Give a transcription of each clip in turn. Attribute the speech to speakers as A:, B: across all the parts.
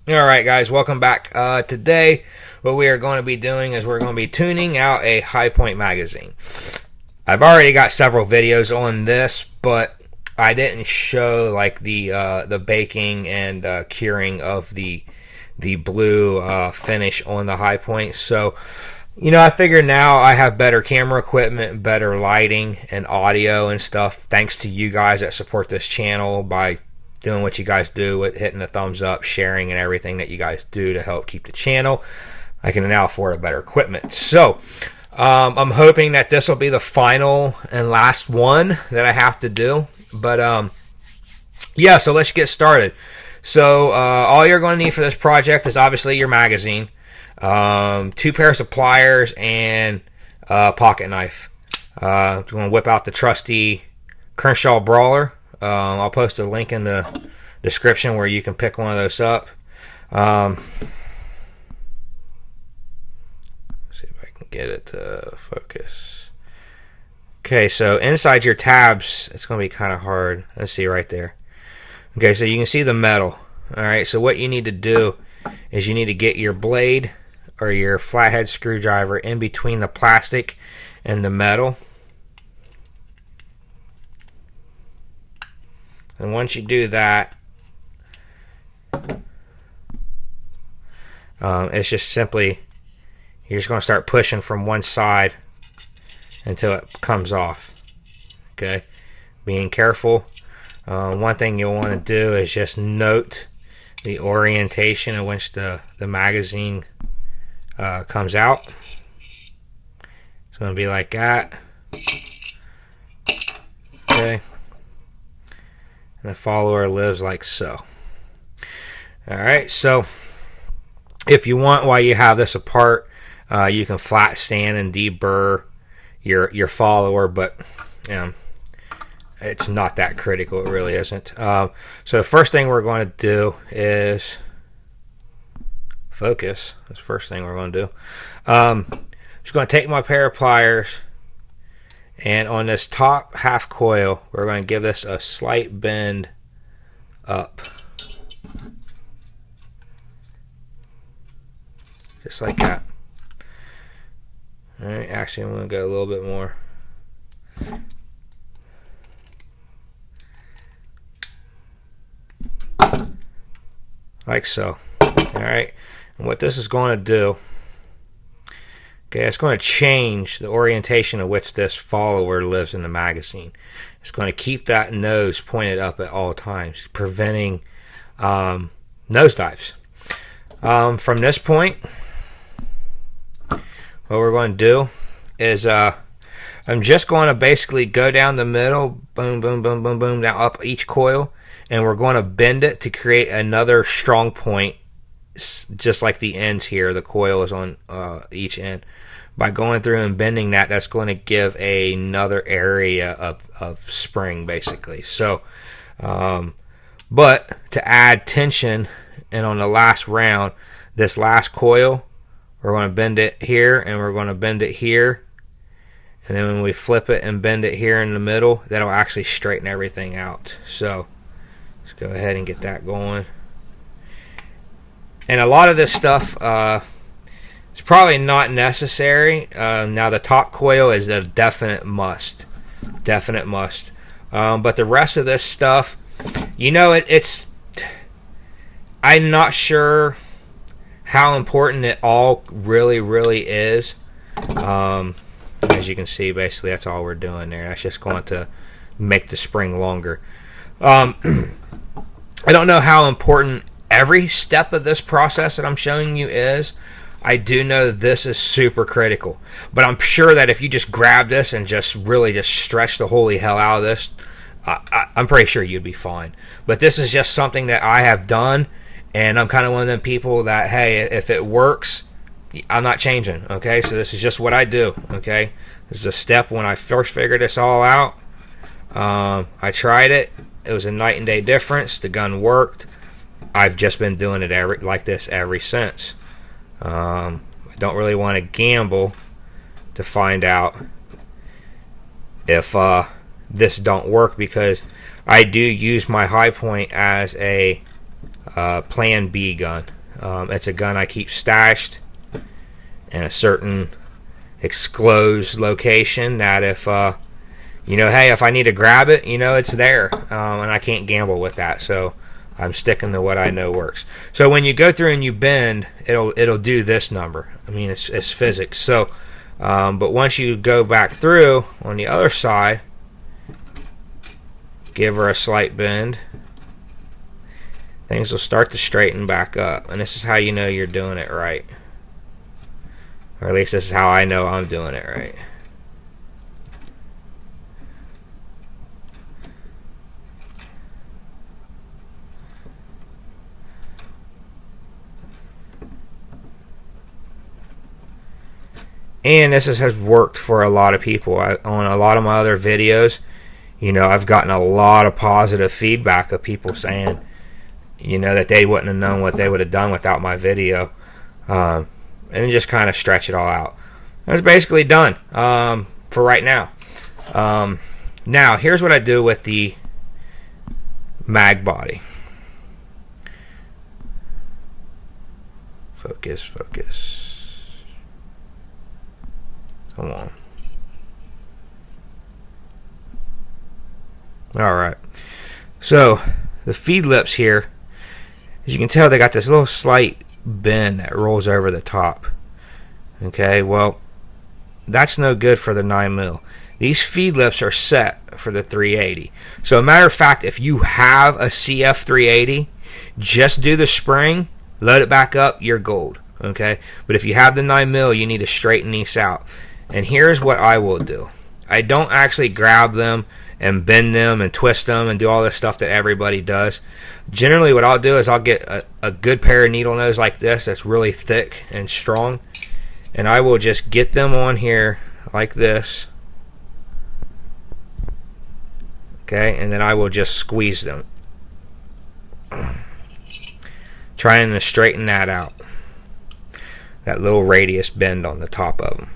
A: Alright guys, welcome back. Today what we are going to be doing is we're going to be tuning out a high point magazine. I've already got several videos on this, but I didn't show like the baking and curing of the blue finish on the high point. So I figure now I have better camera equipment, better lighting and audio and stuff, thanks to you guys that support this channel by doing what you guys do with hitting the thumbs up, sharing, and everything that you guys do to help keep the channel. I can now afford a better equipment. So I'm hoping that this will be the final and last one that I have to do. But yeah, so let's get started. So all you're going to need for this project is obviously your magazine, 2 pairs of pliers, and a pocket knife. I'm going to whip out the trusty Kershaw Brawler. I'll post a link in the description where you can pick one of those up. See if I can get it to focus. Okay, so inside your tabs, it's going to be kind of hard. Let's see right there. Okay, so you can see the metal. Alright, so what you need to do is you need to get your blade or your flathead screwdriver in between the plastic and the metal. And once you do that, it's just simply, you're just going to start pushing from one side until it comes off. Okay, being careful. One thing you'll want to do is just note the orientation in which the magazine comes out. It's going to be like that. Okay. And the follower lives like so. Alright, so if you want, while you have this apart, you can flat stand and deburr your follower, but it's not that critical. It really isn't. So the first thing we're going to do is focus. That's the first thing we're going to do. Just going to take my pair of pliers, and on this top half coil, we're going to give this a slight bend up. Just like that. Alright, actually I'm going to go a little bit more. Like so. Alright, and what this is going to do, okay, it's going to change the orientation of which this follower lives in the magazine. It's going to keep that nose pointed up at all times, preventing nosedives. From this point, what we're going to do is I'm just going to basically go down the middle, boom, boom, boom, boom, boom, down up each coil, and we're going to bend it to create another strong point, just like the ends here. The coil is on each end. By going through and bending that, that's going to give another area of spring, basically. So, but to add tension, and on the last round, this last coil, we're going to bend it here, and we're going to bend it here. And then when we flip it and bend it here in the middle, that'll actually straighten everything out. So, let's go ahead and get that going. And a lot of this stuff, it's probably not necessary. Now the top coil is a definite must. Definite must. But the rest of this stuff, it's... I'm not sure how important it all really is. As you can see, basically that's all we're doing there. That's just going to make the spring longer. I don't know how important every step of this process that I'm showing you is. I do know this is super critical, but I'm sure that if you just grab this and just really just stretch the holy hell out of this, I'm pretty sure you'd be fine. But this is just something that I have done, and I'm kind of one of them people that, hey, if it works, I'm not changing. Okay, so this is just what I do. Okay, this is a step. When I first figured this all out, I tried it. It was a night and day difference. The gun worked. I've just been doing it like this ever since. I don't really want to gamble to find out if this don't work, because I do use my high point as a Plan B gun. It's a gun I keep stashed in a certain exclosed location that if you know, hey, if I need to grab it, you know, it's there, and I can't gamble with that. So I'm sticking to what I know works. So when you go through and you bend, it'll do this number. I mean, it's physics. So, but once you go back through on the other side, give her a slight bend, things will start to straighten back up. And this is how you know you're doing it right. Or at least this is how I know I'm doing it right. And this has worked for a lot of people. On a lot of my other videos, you know, I've gotten a lot of positive feedback of people saying, you know, that they wouldn't have known what they would have done without my video. And just kind of stretch it all out. That's basically done for right now. Now, here's what I do with the mag body. Focus, focus. Come on. Alright. So, the feed lips here, as you can tell, they got this little slight bend that rolls over the top. Okay, well, that's no good for the 9mm. These feed lips are set for the 380. So, a matter of fact, if you have a CF380, just do the spring, load it back up, you're gold. Okay, but if you have the 9mm, you need to straighten these out. And here's what I will do. I don't actually grab them and bend them and twist them and do all this stuff that everybody does. Generally, what I'll do is I'll get a good pair of needle nose like this that's really thick and strong. And I will just get them on here like this. Okay, and then I will just squeeze them. Trying to straighten that out. That little radius bend on the top of them.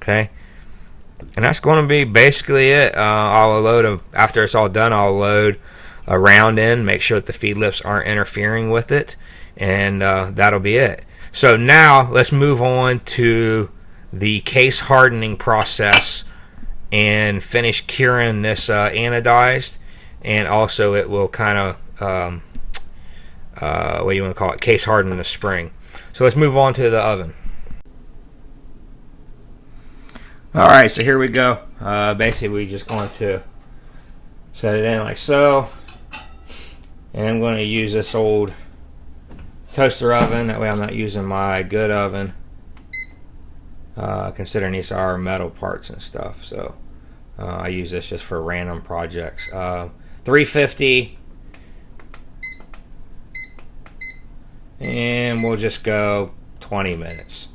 A: Okay, and that's going to be basically it. I'll load after it's all done. I'll load a round in, make sure that the feed lips aren't interfering with it, and that'll be it. So now let's move on to the case hardening process and finish curing this anodized, and also it will kind of what do you want to call it, case harden the spring. So let's move on to the oven. Alright, so here we go. Basically, we're just going to set it in like so. And I'm going to use this old toaster oven. That way I'm not using my good oven. Considering these are metal parts and stuff. So I use this just for random projects. 350. And we'll just go 20 minutes.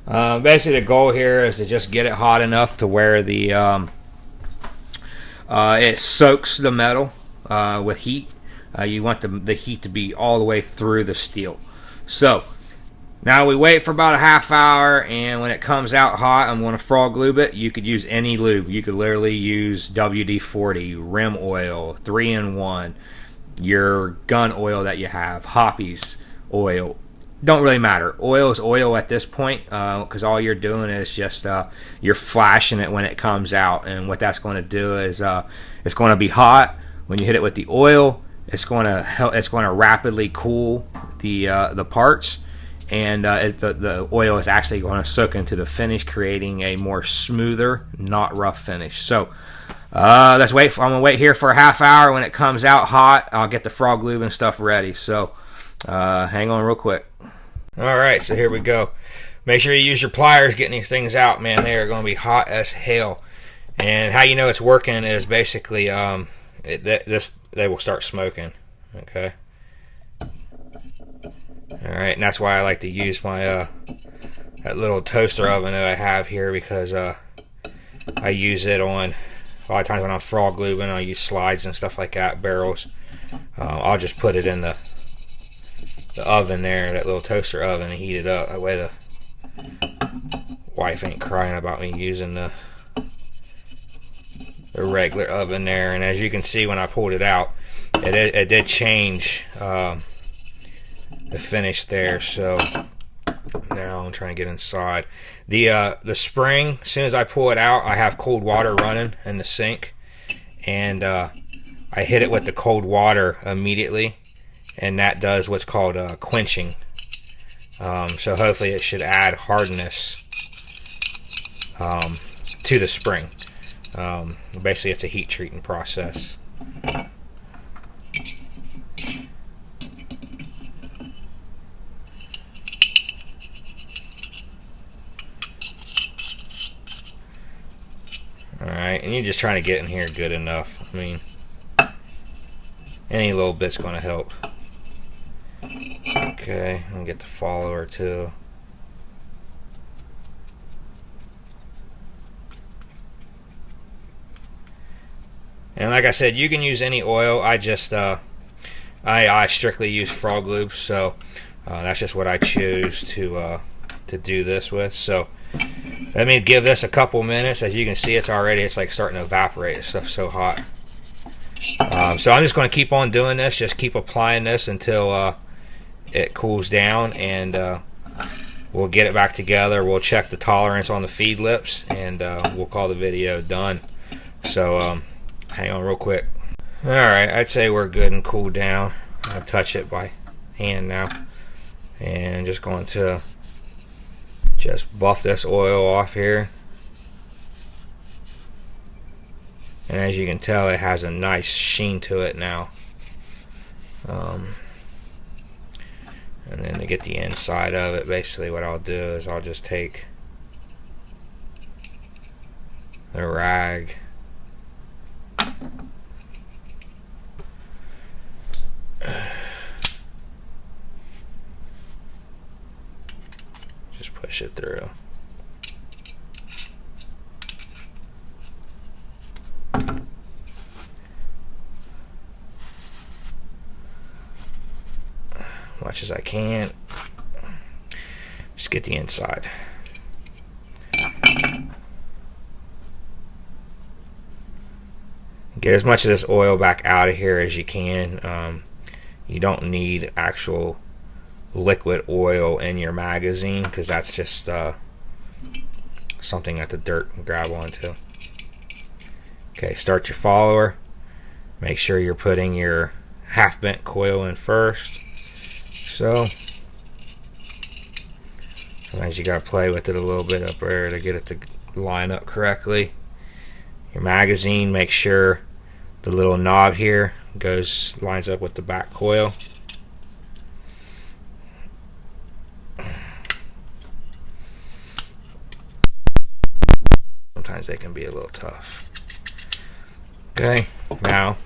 A: Basically, the goal here is to just get it hot enough to where the it soaks the metal with heat. You want the heat to be all the way through the steel. So now we wait for about a half hour, and when it comes out hot, I'm going to Froglube it. You could use any lube. You could literally use WD-40, rim oil, 3-in-1, your gun oil that you have, Hoppy's oil. Don't really matter. Oil is oil at this point, because all you're doing is just you're flashing it when it comes out, and what that's going to do is it's going to be hot. When you hit it with the oil, it's going to rapidly cool the parts, and the oil is actually going to soak into the finish, creating a more smoother, not rough finish. So let's wait. I'm gonna wait here for a half hour. When it comes out hot, I'll get the Froglube and stuff ready. So hang on real quick. Alright, so here we go. Make sure you use your pliers getting these things out, man. They are going to be hot as hell. And how you know it's working is basically they will start smoking. Okay. Alright, and that's why I like to use my that little toaster oven that I have here, because I use it on a lot of times when I'm Froglubing. I use slides and stuff like that, barrels. I'll just put it in the oven there, that little toaster oven, and heat it up. That way the wife ain't crying about me using the regular oven there. And as you can see, when I pulled it out, it it did change the finish there. So now I'm trying to get inside. The spring, as soon as I pull it out, I have cold water running in the sink, and I hit it with the cold water immediately, and that does what's called quenching. So hopefully it should add hardness to the spring. Basically it's a heat treating process. Alright, and you're just trying to get in here good enough. I mean, any little bit's going to help. Okay, I'm going to get the follower too. And like I said, you can use any oil. I just I strictly use Froglube, so that's just what I choose to do this with. So let me give this a couple minutes. As you can see, it's like starting to evaporate. This stuff's so hot. So I'm just going to keep on doing this. Just keep applying this until it cools down, and we'll get it back together. We'll check the tolerance on the feed lips, and we'll call the video done. So hang on real quick. Alright, I'd say we're good and cooled down. I'll touch it by hand now, and just going to just buff this oil off here. And as you can tell, it has a nice sheen to it now. And then to get the inside of it, basically what I'll do is I'll just take the rag, just push it through. Much as I can. Just get the inside. Get as much of this oil back out of here as you can. You don't need actual liquid oil in your magazine, because that's just something that the dirt can grab onto. Okay, start your follower. Make sure you're putting your half bent coil in first. So sometimes you gotta play with it a little bit up there to get it to line up correctly. Your magazine, make sure the little knob here lines up with the back coil. Sometimes they can be a little tough. Okay, now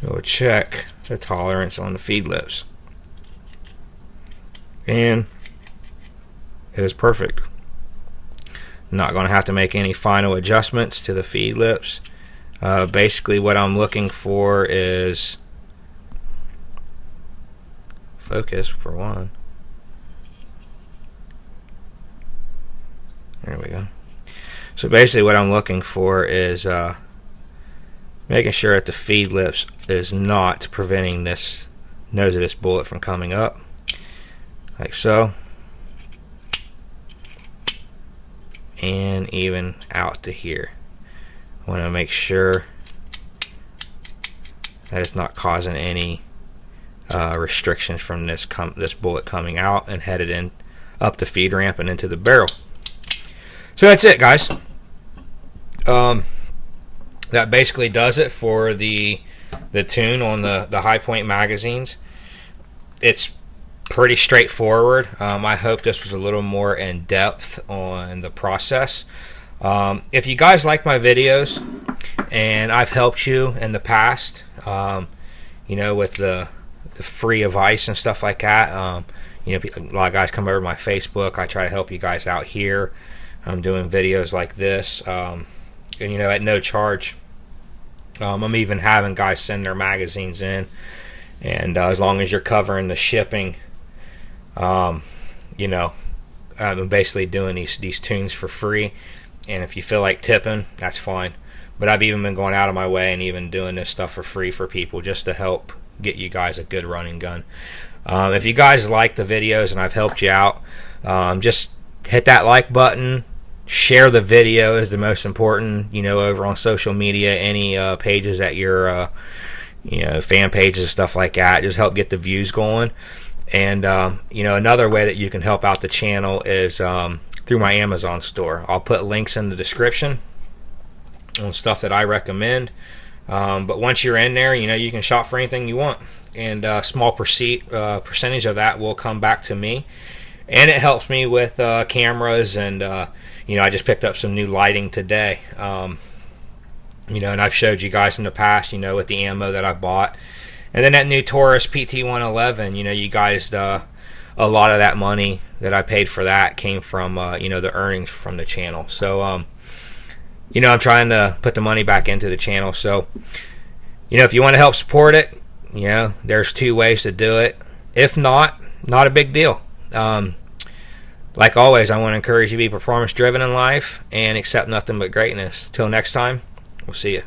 A: we'll check the tolerance on the feed lips, and it is perfect. Not going to have to make any final adjustments to the feed lips. Basically what I'm looking for is focus, for one. There we go. So basically what I'm looking for is making sure that the feed lips is not preventing this nose of this bullet from coming up, like so, and even out to here. I want to make sure that it's not causing any restrictions from this bullet coming out and headed in up the feed ramp and into the barrel. So that's it, guys. That basically does it for the tune on the High Point magazines. It's pretty straightforward. I hope this was a little more in depth on the process. If you guys like my videos and I've helped you in the past, you know, with the free advice and stuff like that, you know, a lot of guys come over to my Facebook. I try to help you guys out here. I'm doing videos like this, and you know, at no charge. I'm even having guys send their magazines in, and as long as you're covering the shipping, you know, I'm basically doing these tunes for free. And if you feel like tipping, that's fine. but I've even been going out of my way and even doing this stuff for free for people just to help get you guys a good running gun. If you guys like the videos and I've helped you out, just hit that like button. Share the video is the most important, over on social media, any pages that your fan pages and stuff like that. Just help get the views going. And another way that you can help out the channel is through my Amazon store. I'll put links in the description on stuff that I recommend. But once you're in there, you can shop for anything you want, and a small percentage of that will come back to me, and it helps me with cameras. And I just picked up some new lighting today, and I've showed you guys in the past, with the ammo that I bought, and then that new Taurus PT-111. You guys, a lot of that money that I paid for that came from the earnings from the channel. So I'm trying to put the money back into the channel. So, if you want to help support it, there's 2 ways to do it. If not a big deal. Like always, I want to encourage you to be performance driven in life and accept nothing but greatness. Till next time, we'll see you.